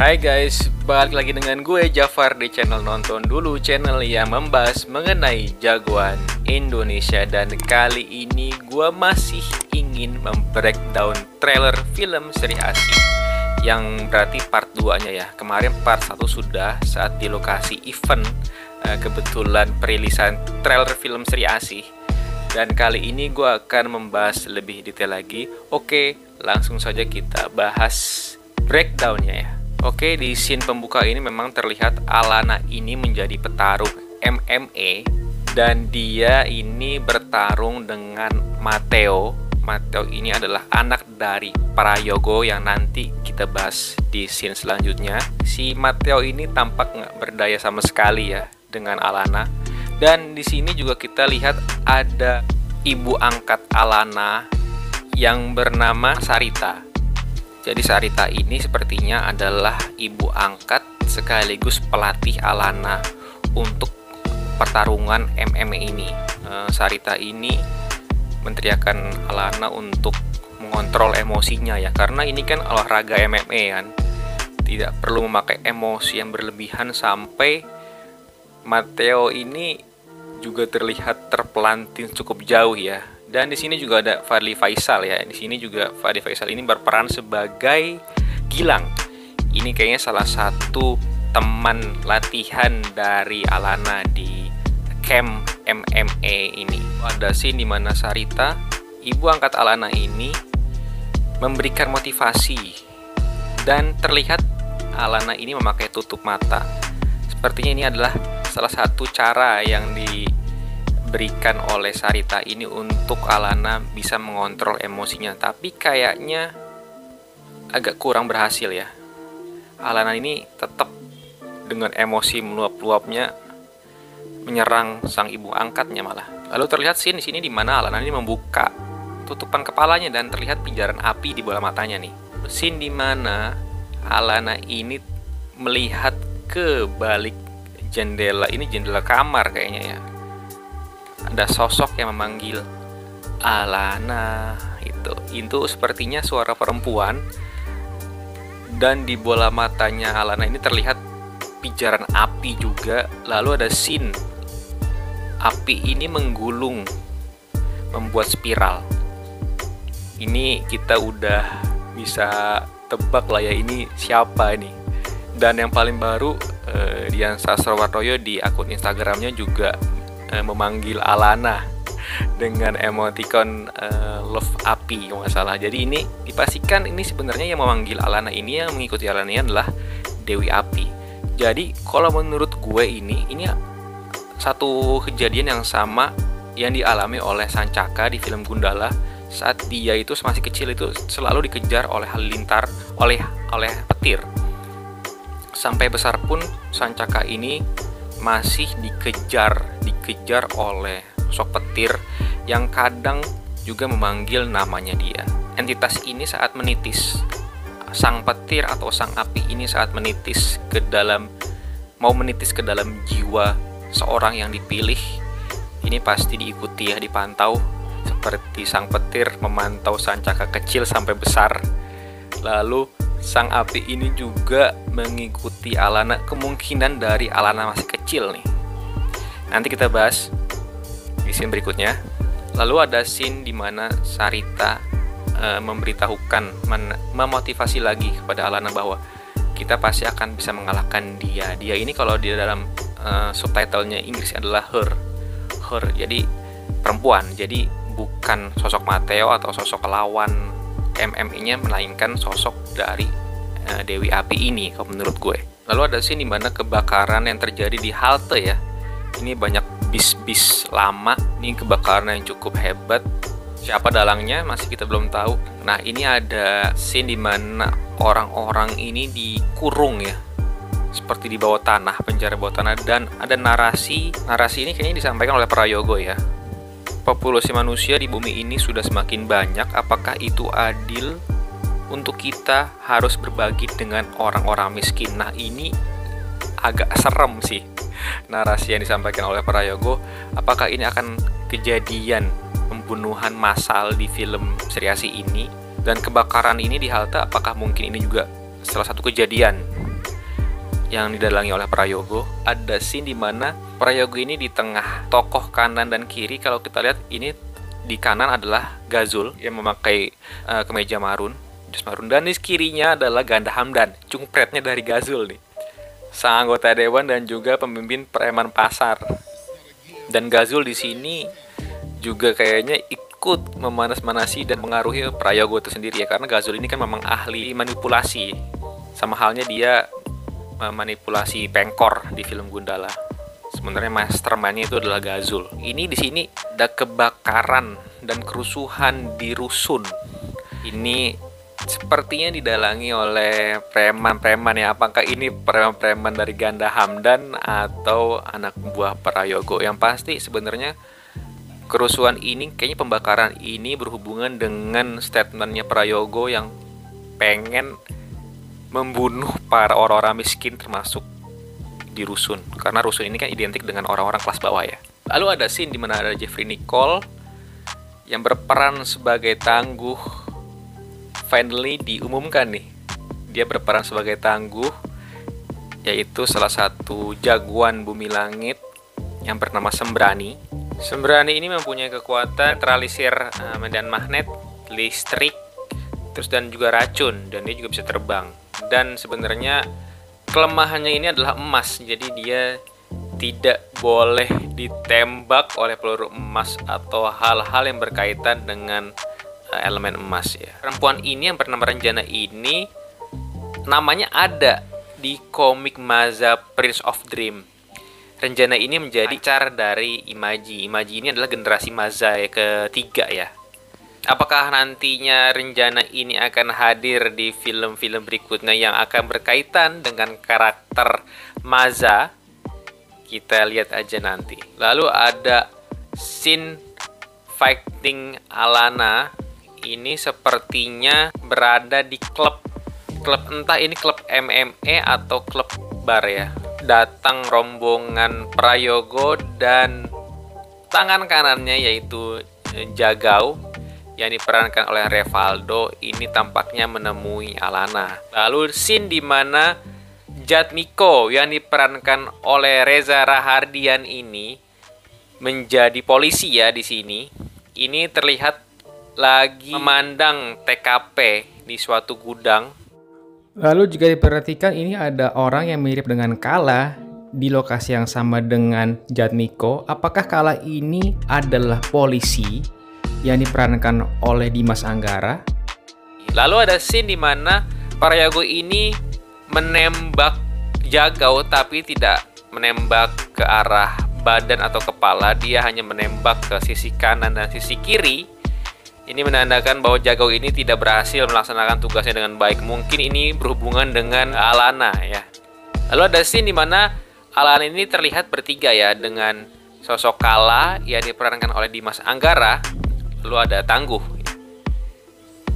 Hai guys, balik lagi dengan gue Jafar di channel Nonton Dulu, channel yang membahas mengenai jagoan Indonesia. Dan kali ini gue masih ingin membreakdown trailer film Sri Asih, yang berarti part 2 nya ya. Kemarin part 1 sudah saat di lokasi event kebetulan perilisan trailer film Sri Asih. Dan kali ini gue akan membahas lebih detail lagi. Oke, langsung saja kita bahas breakdownnya ya. Oke, di scene pembuka ini memang terlihat Alana ini menjadi petarung MMA dan dia ini bertarung dengan Matteo. Matteo ini adalah anak dari Prayogo yang nanti kita bahas di scene selanjutnya. Si Matteo ini tampak nggak berdaya sama sekali ya dengan Alana. Dan di sini juga kita lihat ada ibu angkat Alana yang bernama Sarita. Jadi Sarita ini sepertinya adalah ibu angkat sekaligus pelatih Alana untuk pertarungan MMA ini. Sarita ini menteriakan Alana untuk mengontrol emosinya ya, karena ini kan olahraga MMA kan. Tidak perlu memakai emosi yang berlebihan sampai Matteo ini juga terlihat terpelanting cukup jauh ya. Dan di sini juga ada Fadly Faisal ya. Di sini juga Fadly Faisal ini berperan sebagai Gilang. Ini kayaknya salah satu teman latihan dari Alana di camp MMA ini. Ada scene di mana Sarita, ibu angkat Alana ini, memberikan motivasi dan terlihat Alana ini memakai tutup mata. Sepertinya ini adalah salah satu cara yang diberikan oleh Sarita ini untuk Alana bisa mengontrol emosinya, tapi kayaknya agak kurang berhasil ya. Alana ini tetap dengan emosi meluap-luapnya menyerang sang ibu angkatnya malah. Lalu terlihat scene di sini di mana Alana ini membuka tutupan kepalanya dan terlihat pijaran api di bola matanya nih. Scene di mana Alana ini melihat ke balik jendela, ini jendela kamar kayaknya ya. Ada sosok yang memanggil Alana, itu sepertinya suara perempuan. Dan di bola matanya Alana ini terlihat pijaran api juga. Lalu ada scene api ini menggulung, membuat spiral. Ini kita udah bisa tebak lah ya, ini siapa nih. Dan yang paling baru, Dian Sastrowardoyo di akun Instagramnya juga memanggil Alana dengan emoticon love api kalau nggak salah. Jadi ini dipastikan ini sebenarnya yang memanggil Alana ini, yang mengikuti Alana ini adalah Dewi Api. Jadi kalau menurut gue ini satu kejadian yang sama yang dialami oleh Sancaka di film Gundala saat dia itu masih kecil, itu selalu dikejar oleh halilintar, oleh petir. Sampai besar pun Sancaka ini masih dikejar oleh sosok petir yang kadang juga memanggil namanya dia. Entitas ini saat menitis, sang petir atau sang api ini saat menitis ke dalam jiwa seorang yang dipilih, ini pasti diikuti ya, dipantau, seperti sang petir memantau Sancaka kecil sampai besar. Lalu sang api ini juga mengikuti Alana, kemungkinan dari Alana masih kecil nih. Nanti kita bahas di scene berikutnya. Lalu ada scene di mana Sarita memberitahukan, memotivasi lagi kepada Alana bahwa kita pasti akan bisa mengalahkan dia. Dia ini kalau di dalam subtitlenya Inggris adalah her, jadi perempuan. Jadi bukan sosok Matteo atau sosok lawan MMA-nya, melainkan sosok dari Dewi Api ini kalau menurut gue. Lalu ada scene di mana kebakaran yang terjadi di halte ya. Ini banyak bis-bis lama, ini kebakaran yang cukup hebat. Siapa dalangnya masih kita belum tahu. Nah, ini ada scene di mana orang-orang ini dikurung ya, seperti di bawah tanah, penjara bawah tanah. Dan ada narasi ini kayaknya disampaikan oleh Prayogo ya. Populasi manusia di bumi ini sudah semakin banyak. Apakah itu adil untuk kita harus berbagi dengan orang-orang miskin? Nah, ini agak serem sih narasi yang disampaikan oleh Prayogo. Apakah ini akan kejadian pembunuhan massal di film Sri Asih ini? Dan kebakaran ini di halte, apakah mungkin ini juga salah satu kejadian yang didalangi oleh Prayogo. Ada scene di mana Prayogo ini di tengah tokoh kanan dan kiri. Kalau kita lihat ini di kanan adalah Gazul yang memakai kemeja marun, jas marun, dan di kirinya adalah Ganda Hamdan, cungpretnya dari Gazul nih, sang anggota dewan dan juga pemimpin preman pasar. Dan Gazul di sini juga kayaknya ikut memanas-manasi dan mengaruhi Prayogo itu sendiri ya, karena Gazul ini kan memang ahli manipulasi. Sama halnya dia manipulasi Pengkor di film Gundala. Sebenarnya mastermind-nya itu adalah Gazul. Ini di sini ada kebakaran dan kerusuhan di rusun. Ini sepertinya didalangi oleh preman-preman ya. Apakah ini preman-preman dari Ganda Hamdan atau anak buah Prayogo? Yang pasti sebenarnya kerusuhan ini, kayaknya pembakaran ini berhubungan dengan statementnya Prayogo yang pengen membunuh para orang-orang miskin termasuk di rusun, karena rusun ini kan identik dengan orang-orang kelas bawah ya. Lalu ada scene di mana ada Jeffrey Nicole yang berperan sebagai Tangguh. Finally diumumkan nih, dia berperan sebagai Tangguh, yaitu salah satu jagoan bumi langit yang bernama Sembrani. Sembrani ini mempunyai kekuatan netralisir medan magnet, listrik, terus dan juga racun, dan dia juga bisa terbang. Dan sebenarnya kelemahannya ini adalah emas, jadi dia tidak boleh ditembak oleh peluru emas atau hal-hal yang berkaitan dengan elemen emas ya. Perempuan ini yang bernama Renjana ini namanya ada di komik Maza Prince of Dream. Renjana ini menjadi pacar dari Imaji. Imaji ini adalah generasi Maza ya, ketiga ya. Apakah nantinya Renjana ini akan hadir di film-film berikutnya yang akan berkaitan dengan karakter Maza? Kita lihat aja nanti. Lalu ada scene fighting Alana. Ini sepertinya berada di klub. Entah ini klub MMA atau klub bar ya. Datang rombongan Prayogo dan tangan kanannya yaitu Jagau yang diperankan oleh Revaldo ini tampaknya menemui Alana. Lalu scene di mana Jatmiko yang diperankan oleh Reza Rahardian ini menjadi polisi ya di sini. Ini terlihat lagi memandang TKP di suatu gudang. Lalu jika diperhatikan ini ada orang yang mirip dengan Kala di lokasi yang sama dengan Jatmiko. Apakah Kala ini adalah polisi yang diperankan oleh Dimas Anggara? Lalu ada scene di mana Prayogo ini menembak Jagau tapi tidak menembak ke arah badan atau kepala, dia hanya menembak ke sisi kanan dan sisi kiri. Ini menandakan bahwa Jagau ini tidak berhasil melaksanakan tugasnya dengan baik. Mungkin ini berhubungan dengan Alana ya. Lalu ada scene di mana Alana ini terlihat bertiga ya, dengan sosok Kala yang diperankan oleh Dimas Anggara. Lalu ada Tangguh.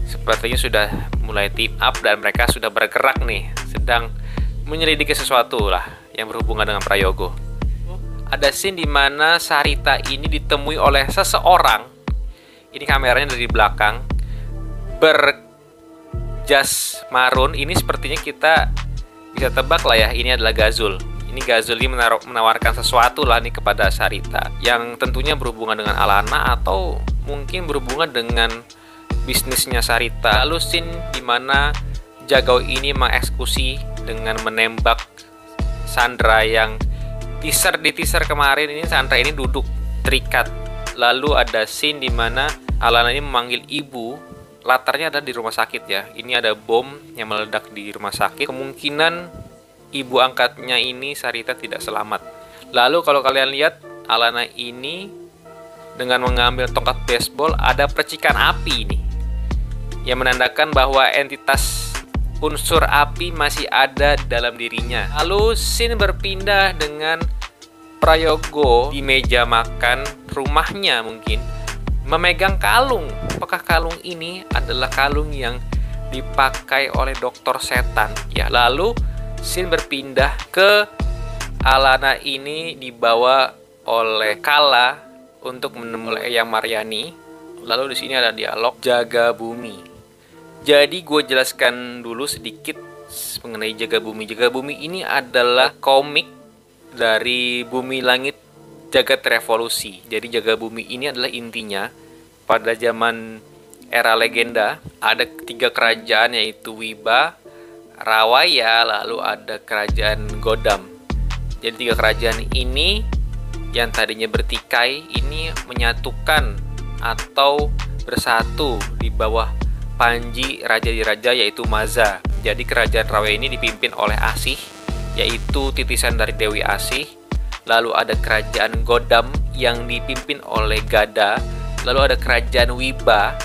Sepertinya sudah mulai team up dan mereka sudah bergerak nih, sedang menyelidiki sesuatu lah yang berhubungan dengan Prayogo. Ada scene di mana Sarita ini ditemui oleh seseorang. Ini kameranya dari belakang, berjas marun. Ini sepertinya kita bisa tebak lah ya, ini adalah Gazul. Ini Gazul ini menawarkan sesuatu lah nih kepada Sarita, yang tentunya berhubungan dengan Alana atau mungkin berhubungan dengan bisnisnya Sarita. Lalu scene di mana Jagau ini mengeksekusi dengan menembak Sandra yang di teaser kemarin. Ini Sandra ini duduk terikat. Lalu ada scene di mana Alana ini memanggil ibu. Latarnya ada di rumah sakit ya. Ini ada bom yang meledak di rumah sakit. Kemungkinan ibu angkatnya ini Sarita tidak selamat. Lalu kalau kalian lihat Alana ini dengan mengambil tongkat baseball, ada percikan api ini yang menandakan bahwa entitas unsur api masih ada dalam dirinya. Lalu scene berpindah dengan Prayogo di meja makan rumahnya, mungkin memegang kalung. Apakah kalung ini adalah kalung yang dipakai oleh Dokter Setan ya? Lalu scene berpindah ke Alana ini dibawa oleh Kala untuk menemui Eyang Maryani. Lalu di sini ada dialog Jaga Bumi. Jadi gue jelaskan dulu sedikit mengenai Jaga Bumi. Jaga Bumi ini adalah komik dari Bumi Langit Jagat Revolusi. Jadi Jaga Bumi ini adalah intinya pada zaman era legenda ada 3 kerajaan, yaitu Wiba, Rawaya, lalu ada kerajaan Godam. Jadi 3 kerajaan ini yang tadinya bertikai ini menyatukan atau bersatu di bawah Panji Raja di Raja, yaitu Maza. Jadi kerajaan Rawaya ini dipimpin oleh Asih, yaitu titisan dari Dewi Asih. Lalu ada kerajaan Godam yang dipimpin oleh Gada. Lalu ada kerajaan Wiba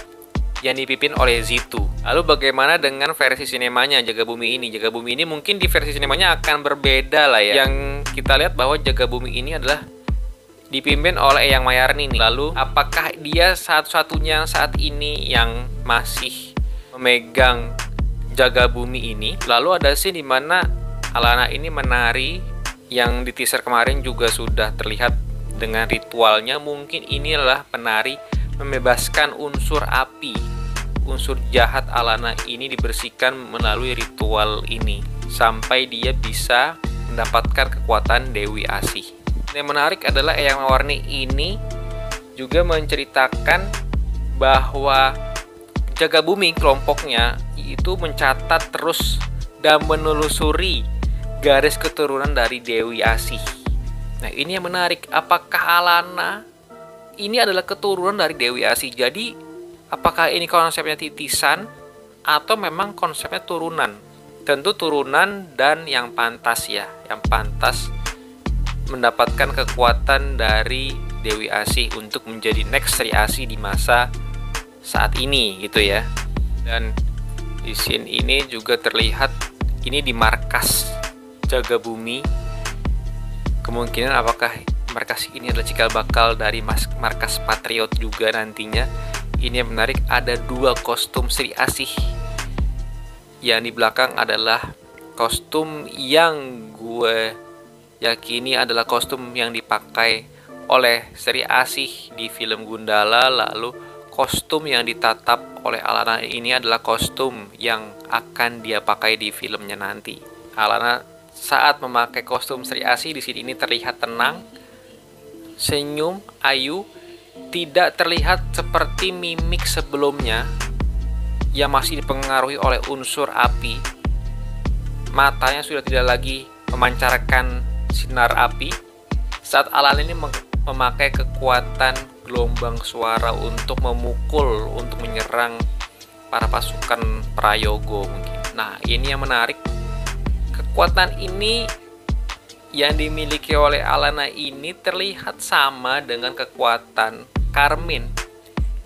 yang dipimpin oleh Zitu. Lalu bagaimana dengan versi sinemanya Jaga Bumi ini? Jaga Bumi ini mungkin di versi sinemanya akan berbeda lah ya. Yang kita lihat bahwa Jaga Bumi ini adalah dipimpin oleh Eyang Mayarni nih. Lalu apakah dia satu-satunya saat ini yang masih memegang Jaga Bumi ini? Lalu ada scene di mana Alana ini menari yang di teaser kemarin juga sudah terlihat dengan ritualnya. Mungkin inilah penari membebaskan unsur api. Unsur jahat Alana ini dibersihkan melalui ritual ini sampai dia bisa mendapatkan kekuatan Dewi Asih. Yang menarik adalah Eyang Mayarni ini juga menceritakan bahwa Jaga Bumi kelompoknya itu mencatat terus dan menelusuri garis keturunan dari Dewi Asih. Nah, ini yang menarik. Apakah Alana ini adalah keturunan dari Dewi Asih? Jadi, apakah ini konsepnya titisan atau memang konsepnya turunan? Tentu turunan dan yang pantas ya, yang pantas mendapatkan kekuatan dari Dewi Asih untuk menjadi next Sri Asih di masa saat ini gitu ya. Dan di scene ini juga terlihat ini di markas Jaga Bumi. Kemungkinan apakah markas ini adalah cikal bakal dari markas Patriot juga nantinya. Ini yang menarik, ada 2 kostum Sri Asih. Yang di belakang adalah kostum yang gue yakini adalah kostum yang dipakai oleh Sri Asih di film Gundala. Lalu kostum yang ditatap oleh Alana ini adalah kostum yang akan dia pakai di filmnya nanti. Alana saat memakai kostum Sri Asih di sini terlihat tenang, senyum, ayu, tidak terlihat seperti mimik sebelumnya yang masih dipengaruhi oleh unsur api. Matanya sudah tidak lagi memancarkan sinar api. Saat Alana ini memakai kekuatan gelombang suara untuk memukul, untuk menyerang para pasukan Prayogo mungkin. Nah, ini yang menarik. Kekuatan ini yang dimiliki oleh Alana ini terlihat sama dengan kekuatan Karmin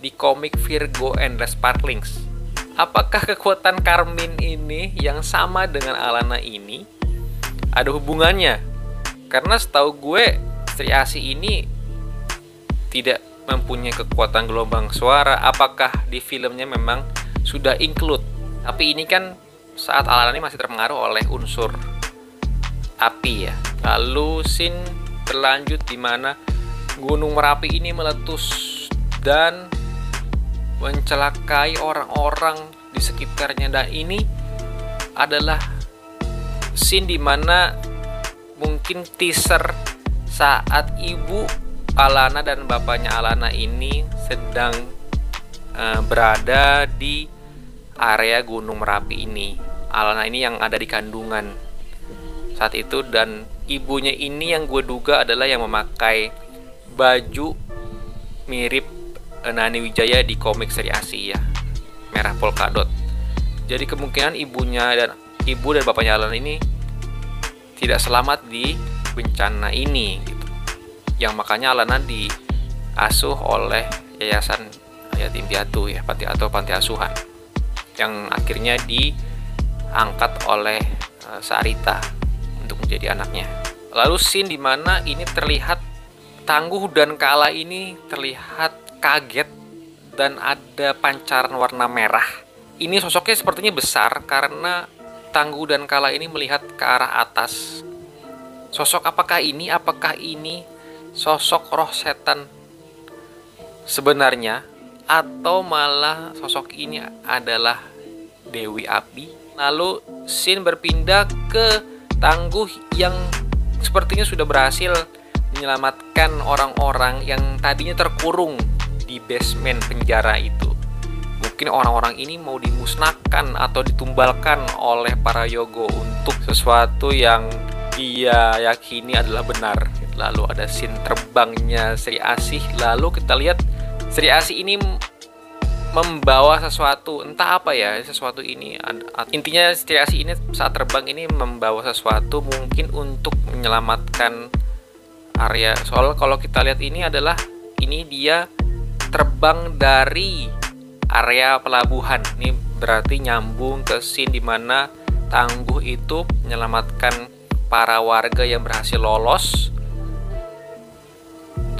di komik Virgo and the Sparklings. Apakah kekuatan Karmin ini yang sama dengan Alana ini ada hubungannya? Karena setahu gue Sri Asih ini tidak mempunyai kekuatan gelombang suara. Apakah di filmnya memang sudah include? Tapi ini kan saat Alana ini masih terpengaruh oleh unsur api ya. Lalu scene berlanjut di mana Gunung Merapi ini meletus dan mencelakai orang-orang di sekitarnya. Dan ini adalah scene di mana mungkin teaser saat ibu Alana dan bapaknya Alana ini sedang berada di area Gunung Merapi ini. Alana ini yang ada di kandungan saat itu, dan ibunya ini yang gue duga adalah yang memakai baju mirip Nani Wijaya di komik Sri Asih ya, merah polkadot. Jadi kemungkinan ibu dan bapaknya Alana ini tidak selamat di bencana ini gitu. Yang makanya Alana diasuh oleh yayasan yatim piatu ya, panti asuhan, yang akhirnya diangkat oleh Sarita untuk menjadi anaknya. Lalu scene di mana ini terlihat Tangguh dan Kala ini terlihat kaget dan ada pancaran warna merah. Ini sosoknya sepertinya besar karena Tangguh dan Kala ini melihat ke arah atas. Sosok apakah ini? Apakah ini sosok roh setan sebenarnya, atau malah sosok ini adalah Dewi Abi. Lalu scene berpindah ke Tangguh yang sepertinya sudah berhasil menyelamatkan orang-orang yang tadinya terkurung di basement penjara itu. Mungkin orang-orang ini mau dimusnahkan atau ditumbalkan oleh para Yogo untuk sesuatu yang dia yakini adalah benar. Lalu ada scene terbangnya Sri Asih. Lalu kita lihat Sri Asih ini membawa sesuatu, entah apa ya sesuatu ini. Intinya Sri Asih ini saat terbang ini membawa sesuatu mungkin untuk menyelamatkan Arya. Soal kalau kita lihat ini adalah ini dia terbang dari area pelabuhan. Ini berarti nyambung ke scene dimana Tangguh itu menyelamatkan para warga yang berhasil lolos,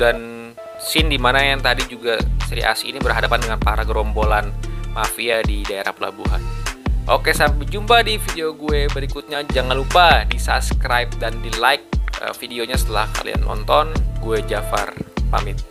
dan scene dimana yang tadi juga Sri Asih ini berhadapan dengan para gerombolan mafia di daerah pelabuhan. Oke, sampai jumpa di video gue berikutnya. Jangan lupa di subscribe dan di like videonya setelah kalian nonton. Gue Jafar pamit.